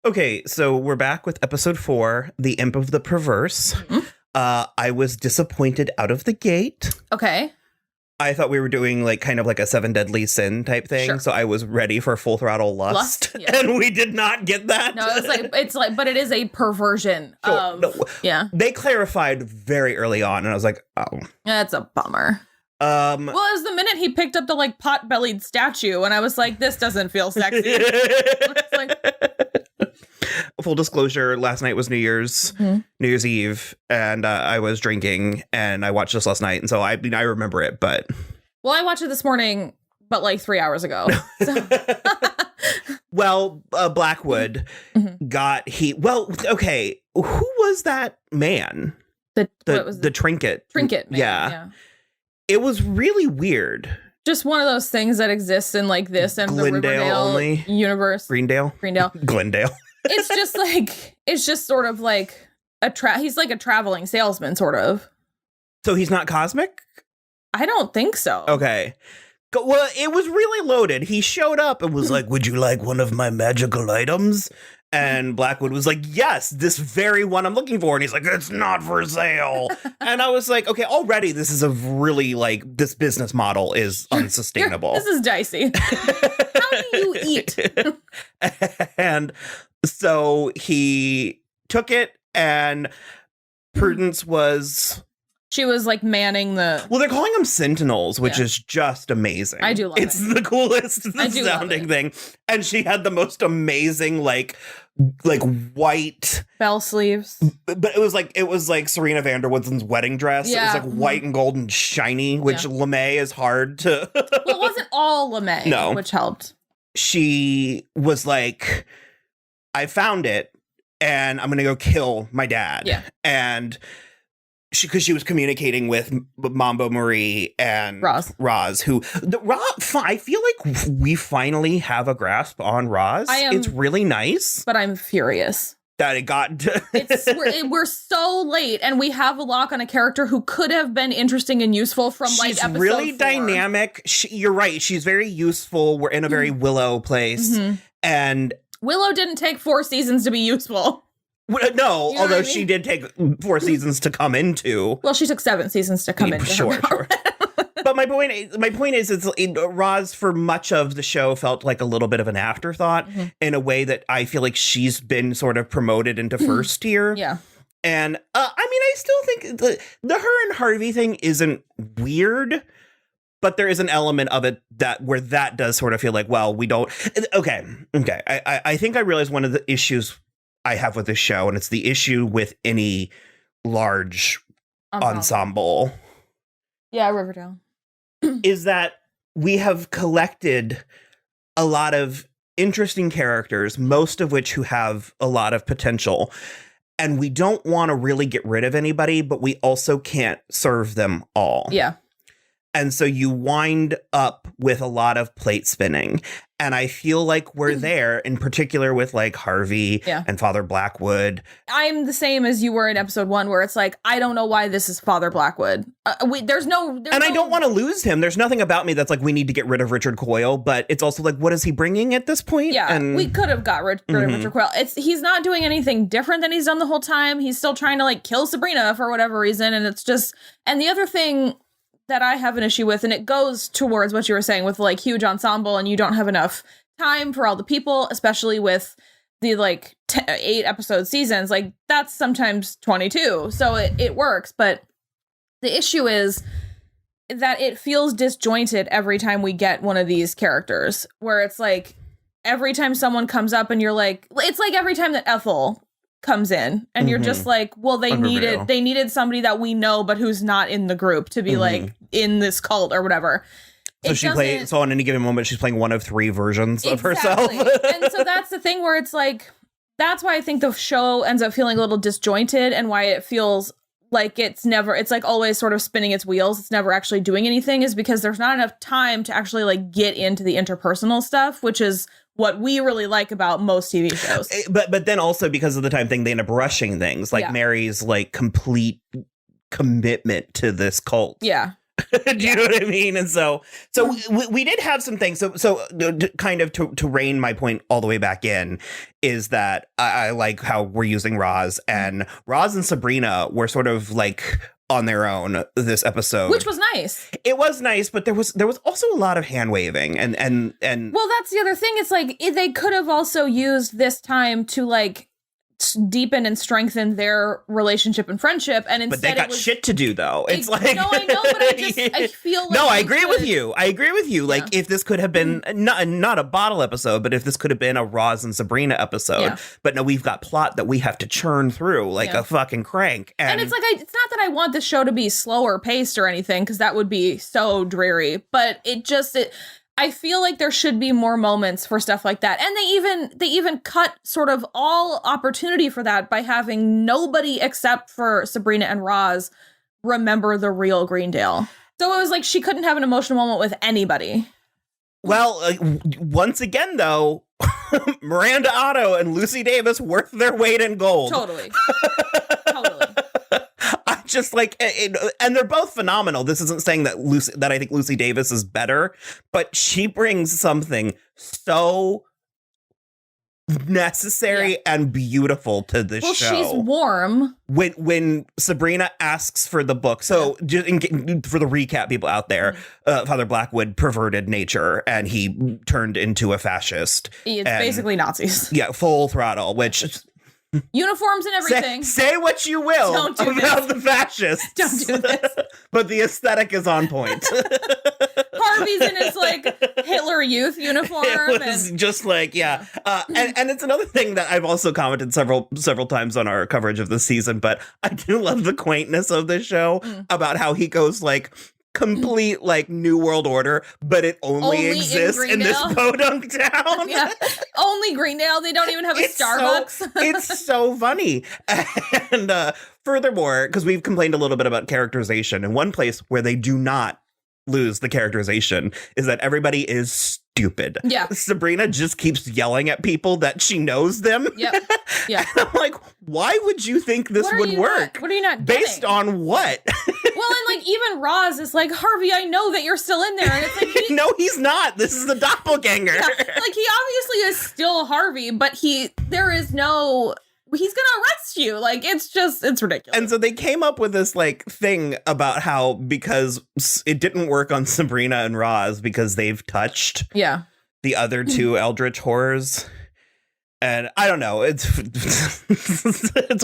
Okay, so we're back with episode 4, The Imp of the Perverse. Mm-hmm. I was disappointed out of the gate. Okay. I thought we were doing like kind of like a 7 deadly sin type thing. Sure. So I was ready for full throttle lust. Yeah. And we did not get that. No, but it is a perversion of, yeah. They clarified very early on and I was like, oh. That's a bummer. Well, it was the minute he picked up the like pot-bellied statue and I was like, this doesn't feel sexy. It's like, full disclosure, last night was New Year's Eve, and I was drinking, and I watched this last night, and so I remember it, but... Well, I watched it this morning, but like 3 hours ago. So. Well, Blackwood got Well, okay, who was that man? The trinket. Trinket man, yeah. It was really weird. Just one of those things that exists in like this and Glendale the Riverdale only. Universe. Greendale. Glendale. It's just sort of like he's like a traveling salesman, sort of. So he's not cosmic? I don't think so. Okay. Well, it was really loaded. He showed up and was like, would you like one of my magical items? And Blackwood was like, yes, this very one I'm looking for. And he's like, it's not for sale. And I was like, okay, already this is a really like, this business model is unsustainable. This is dicey. How do you eat? And so he took it, and Prudence was... She was like manning the... Well, they're calling them Sentinels, which is just amazing. I do love it. It's the coolest sounding thing. And she had the most amazing, like white... bell sleeves. But it was like Serena van der Woodsen's wedding dress. Yeah. It was like white and gold and shiny, which LeMay is hard to... Well, it wasn't all LeMay, no. Which helped. She was like, I found it, and I'm going to go kill my dad. Yeah. And... because she was communicating with Mambo Marie and Roz, I feel like we finally have a grasp on Roz. It's really nice. But I'm furious that it got... we're so late, and we have a lock on a character who could have been interesting and useful from like episode 4. She's really dynamic. You're right. She's very useful. We're in a very Willow place. And Willow didn't take 4 seasons to be useful. No, you know although she did take 4 seasons to come into. Well, she took 7 seasons to come into. Sure. But my point is, Roz for much of the show felt like a little bit of an afterthought in a way that I feel like she's been sort of promoted into first tier. Yeah. And I still think the her and Harvey thing isn't weird, but there is an element of it where that does sort of feel like, well, we don't. Okay. I think I realized one of the issues I have with this show, and it's the issue with any large ensemble. Yeah, Riverdale. Is that we have collected a lot of interesting characters, most of which who have a lot of potential, and we don't want to really get rid of anybody, but we also can't serve them all. Yeah. And so you wind up with a lot of plate spinning. And I feel like we're there, in particular with like Harvey and Father Blackwood. I'm the same as you were in episode 1, where it's like, I don't know why this is Father Blackwood. There's no... I don't want to lose him. There's nothing about me that's like, we need to get rid of Richard Coyle. But it's also like, what is he bringing at this point? Yeah, and we could have got rid of Richard Coyle. He's not doing anything different than he's done the whole time. He's still trying to like kill Sabrina for whatever reason. And it's just... And the other thing that I have an issue with, and it goes towards what you were saying with like huge ensemble, and you don't have enough time for all the people, especially with the like 8 episode seasons, like that's sometimes 22, so it works. But the issue is that it feels disjointed every time we get one of these characters, where it's like every time someone comes up and you're like, it's like every time that Ethel comes in and you're just like, well, they needed somebody that we know but who's not in the group to be like in this cult or whatever. So on any given moment she's playing one of 3 versions of herself. And so that's the thing where it's like, that's why I think the show ends up feeling a little disjointed, and why it feels like it's like always sort of spinning its wheels. It's never actually doing anything, is because there's not enough time to actually like get into the interpersonal stuff, which is what we really like about most TV shows. But then also because of the time thing, they end up rushing things, like Mary's like complete commitment to this cult. Yeah. Do you know what I mean? And so we did have some things. So kind of to rein my point all the way back in is that I like how we're using Roz, and Roz and Sabrina were sort of like on their own this episode, which was nice. It was nice, but there was also a lot of hand waving and well, that's the other thing. It's like they could have also used this time to like deepen and strengthen their relationship and friendship, and instead but they got shit to do though. It's like no, I know, but I feel like no, I agree with you. Like if this could have been not a bottle episode, but if this could have been a Roz and Sabrina episode, but no, we've got plot that we have to churn through like a fucking crank, and it's like it's not that I want the show to be slower paced or anything, because that would be so dreary, but I feel like there should be more moments for stuff like that. And they even cut sort of all opportunity for that by having nobody except for Sabrina and Roz remember the real Greendale. So it was like she couldn't have an emotional moment with anybody. Well, once again, though, Miranda Otto and Lucy Davis worth their weight in gold. Totally. Just like, and they're both phenomenal. This isn't saying that I think Lucy Davis is better, but she brings something so necessary and beautiful to this show. Well, she's warm. When Sabrina asks for the book, so just for the recap, people out there, Father Blackwood perverted nature and he turned into a fascist. It's basically Nazis. Yeah, full throttle, which... Uniforms and everything. Say what you will about the fascists. Don't do this. But the aesthetic is on point. Harvey's in his like Hitler Youth uniform. It was just like, and it's another thing that I've also commented several times on our coverage of the season, but I do love the quaintness of this show about how he goes like complete like New World Order, but it only exists in this podunk town. Only Greendale. They don't even have a Starbucks. It's so funny. And furthermore, because we've complained a little bit about characterization, and one place where they do not lose the characterization is that everybody is stupid. Yeah. Sabrina just keeps yelling at people that she knows them. Yep. Yeah. And I'm like, why would you think this would work? What are you not based on what? Well, and like even Roz is like, Harvey, I know that you're still in there. And it's like, no, he's not. This is the doppelganger. Yeah. Like he obviously is still Harvey, but he's gonna arrest you. Like it's ridiculous. And so they came up with this like thing about how because it didn't work on Sabrina and Roz because they've touched the other two eldritch horrors. And I don't know, it's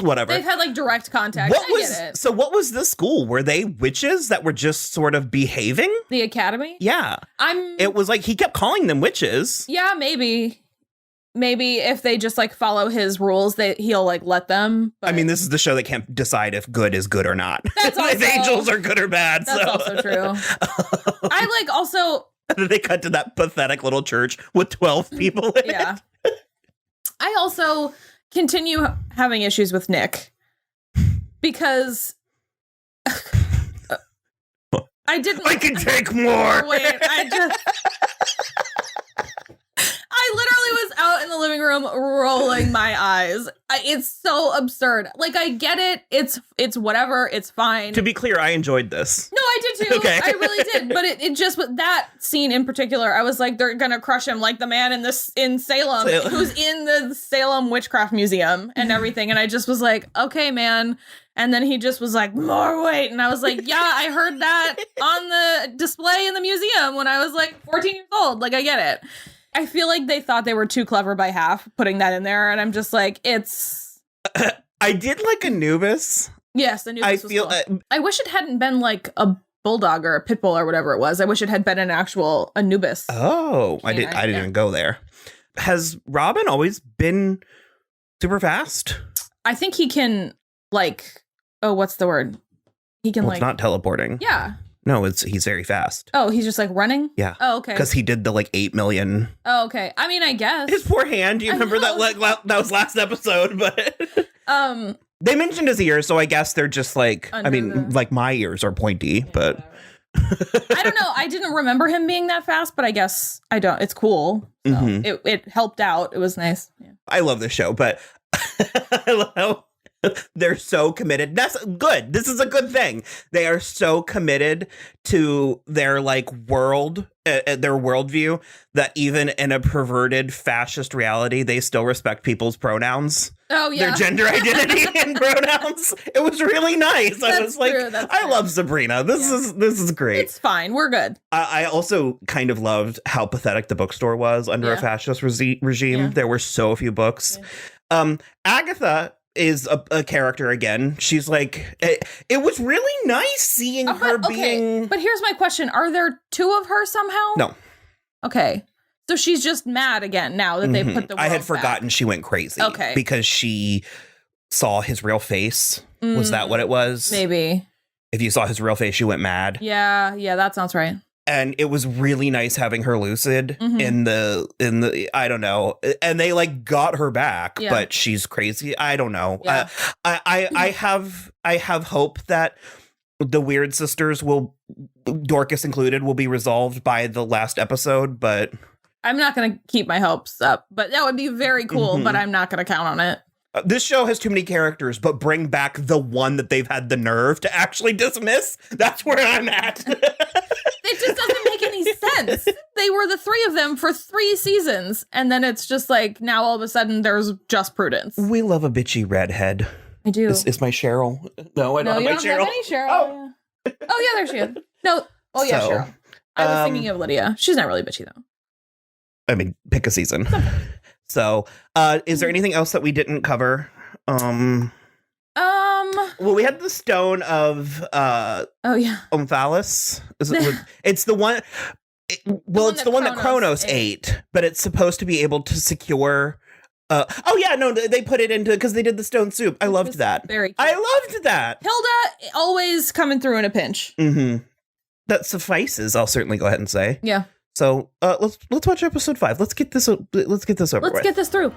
whatever. They've had like direct contact. I get it. So what was this school? Were they witches that were just sort of behaving? The academy? Yeah. It was like he kept calling them witches. Yeah, maybe. Maybe if they just like follow his rules, he'll like let them. But... I mean, this is the show that can't decide if good is good or not. That's also, if angels are good or bad. That's also true. I like also. They cut to that pathetic little church with 12 people in it. I also continue having issues with Nick because I can take more. Wait, I literally was out in the living room rolling my eyes. It's so absurd. Like, I get it. It's whatever. It's fine. To be clear, I enjoyed this. No, I did too. Okay. I really did. But it just, with that scene in particular, I was like, they're going to crush him like the man in Salem, who's in the Salem Witchcraft Museum and everything. And I just was like, okay, man. And then he just was like, more weight. And I was like, yeah, I heard that on the display in the museum when I was like 14 years old. Like, I get it. I feel like they thought they were too clever by half putting that in there. And I'm just like, it's... I did like Anubis. Yes, Anubis was cool. I wish it hadn't been like a bulldog or a pit bull or whatever it was. I wish it had been an actual Anubis. Oh, I didn't even go there. Has Robin always been super fast? I think he can like... Oh, what's the word? He can it's not teleporting. Yeah. No, he's very fast. Oh, he's just like running? Yeah. Oh, okay. Because he did the like 8 million. Oh, okay. I mean, I guess. His poor hand. Do you remember that? That was last episode, but they mentioned his ears, so I guess they're just like, like my ears are pointy, but I don't know. I didn't remember him being that fast, but I guess I don't. It's cool. So it helped out. It was nice. Yeah. I love this show, but I love how They're so committed. That's good. This is a good thing. They are so committed to their like world, their worldview, that even in a perverted fascist reality, they still respect people's pronouns. Oh yeah, their gender identity and pronouns. It was really nice. I was like, I love Sabrina. This is great. It's fine. We're good. I also kind of loved how pathetic the bookstore was under a fascist regime. Yeah. There were so few books. Yeah. Agatha is a character again. She's like, it was really nice seeing her being. But here's my question: are there two of her somehow? No. Okay. So she's just mad again now that they put the world I had forgotten she went crazy. Okay. Because she saw his real face. Was that what it was? Maybe. If you saw his real face, you went mad. Yeah, that sounds right. And it was really nice having her lucid in the I don't know. And they like got her back, but she's crazy. I don't know. Yeah. I have hope that the Weird Sisters will, Dorcas included, will be resolved by the last episode, but I'm not going to keep my hopes up, but that would be very cool, but I'm not going to count on it. This show has too many characters, but bring back the one that they've had the nerve to actually dismiss. That's where I'm at. It just doesn't make any sense. They were the three of them for 3 seasons, and then it's just like, now all of a sudden there's just Prudence. We love a bitchy redhead. I do. Is my Cheryl? No, I don't have my Cheryl. Have any Cheryl. Oh. Yeah, there she is. No. Oh, yeah, Cheryl. I was thinking of Lydia. She's not really bitchy, though. I mean, pick a season. So, is there anything else that we didn't cover? Well, we had the stone of Omphalos. It's the one. It's the one that Kronos ate, but it's supposed to be able to secure. They put it into because they did the stone soup. I loved that. Very cute. I loved that. Hilda always coming through in a pinch. Mm-hmm. That suffices. I'll certainly go ahead and say. Yeah. So let's watch episode 5. Let's get this over with. Let's get this through.